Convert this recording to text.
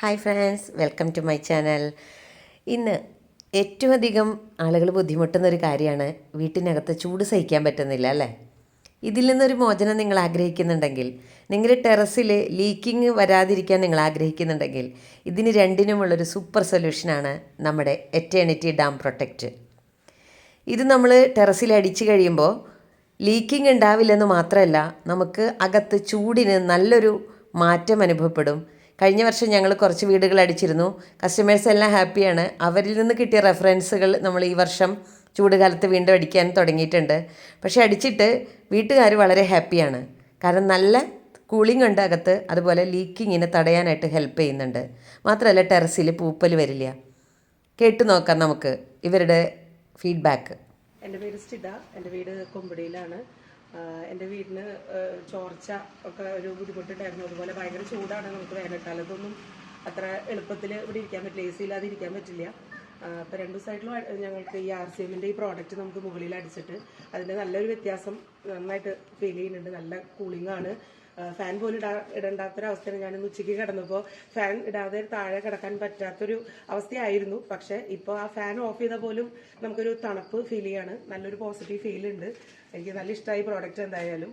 Hi friends, welcome to my channel. ഇന്ന് ഏറ്റവും അധികം ആളുകൾ ബുദ്ധിമുട്ടുന്ന ഒരു കാര്യമാണ് വീട്ടിനകത്ത് ചൂട് സഹിക്കാൻ പറ്റുന്നില്ല അല്ലേ. ഇതിൽ നിന്നൊരു മോചനം നിങ്ങൾ ആഗ്രഹിക്കുന്നുണ്ടെങ്കിൽ, നിങ്ങളുടെ ടെറസിൽ ലീക്കിങ് വരാതിരിക്കാൻ നിങ്ങൾ ആഗ്രഹിക്കുന്നുണ്ടെങ്കിൽ, ഇതിന് രണ്ടിനുമുള്ളൊരു സൂപ്പർ സൊല്യൂഷനാണ് നമ്മുടെ എറ്റേണിറ്റി ഡാം പ്രൊട്ടക്റ്റ്. ഇത് നമ്മൾ ടെറസിൽ അടിച്ചു കഴിയുമ്പോൾ ലീക്കിങ് ഉണ്ടാവില്ലെന്ന് മാത്രമല്ല, നമുക്ക് അകത്ത് ചൂടിന് നല്ലൊരു മാറ്റം അനുഭവപ്പെടും. കഴിഞ്ഞ വർഷം ഞങ്ങൾ കുറച്ച് വീടുകൾ അടിച്ചിരുന്നു. കസ്റ്റമേഴ്സ് എല്ലാം ഹാപ്പിയാണ്. അവരിൽ നിന്ന് കിട്ടിയ റെഫറൻസുകൾ നമ്മൾ ഈ വർഷം ചൂടുകാലത്ത് വീണ്ടും അടിക്കാൻ തുടങ്ങിയിട്ടുണ്ട്. പക്ഷേ അടിച്ചിട്ട് വീട്ടുകാർ വളരെ ഹാപ്പിയാണ്. കാരണം നല്ല കൂളിംഗ് ഉണ്ട് അകത്ത്, അതുപോലെ ലീക്കിങ്ങിനെ തടയാനായിട്ട് ഹെൽപ്പ് ചെയ്യുന്നുണ്ട്. മാത്രമല്ല ടെറസിൽ പൂപ്പൽ വരില്ല. കേട്ടു നോക്കാം നമുക്ക് ഇവരുടെ ഫീഡ്ബാക്ക്. എൻ്റെ പേര് സ്റ്റിഡ. എൻ്റെ വീട് കൊമ്പടിയിലാണ്. എൻ്റെ വീടിന് ചോർച്ച ഒക്കെ ഒരു ബുദ്ധിമുട്ടുണ്ടായിരുന്നു. അതുപോലെ ഭയങ്കര ചൂടാണ്. നമുക്ക് വേനൽക്കാലത്തൊന്നും അത്ര എളുപ്പത്തിൽ ഇവിടെ ഇരിക്കാൻ പറ്റില്ല, എ സി ഇല്ലാതെ ഇരിക്കാൻ പറ്റില്ല. അപ്പോൾ 2 ദിവസമായിട്ടും ഞങ്ങൾക്ക് ഈ RCMൻ്റെ ഈ പ്രോഡക്റ്റ് നമുക്ക് മുകളിൽ അടിച്ചിട്ട് അതിൻ്റെ നല്ലൊരു വ്യത്യാസം നന്നായിട്ട് ഫീൽ ചെയ്യുന്നുണ്ട്. നല്ല കൂളിംഗ് ആണ്. ഫാൻ പോലും ഇടണ്ടാത്തൊരവസ്ഥയാണ്. ഞാനിന്ന് ഉച്ചയ്ക്ക് കിടന്നപ്പോൾ ഫാൻ ഇടാതെ താഴെ കിടക്കാൻ പറ്റാത്തൊരു അവസ്ഥയായിരുന്നു. പക്ഷേ ഇപ്പോൾ ആ ഫാൻ ഓഫ് ചെയ്താൽ പോലും നമുക്കൊരു തണുപ്പ് ഫീൽ ചെയ്യാണ്. നല്ലൊരു പോസിറ്റീവ് ഫീൽ ഉണ്ട്. എനിക്ക് നല്ല ഇഷ്ടമായി പ്രോഡക്റ്റ് എന്തായാലും.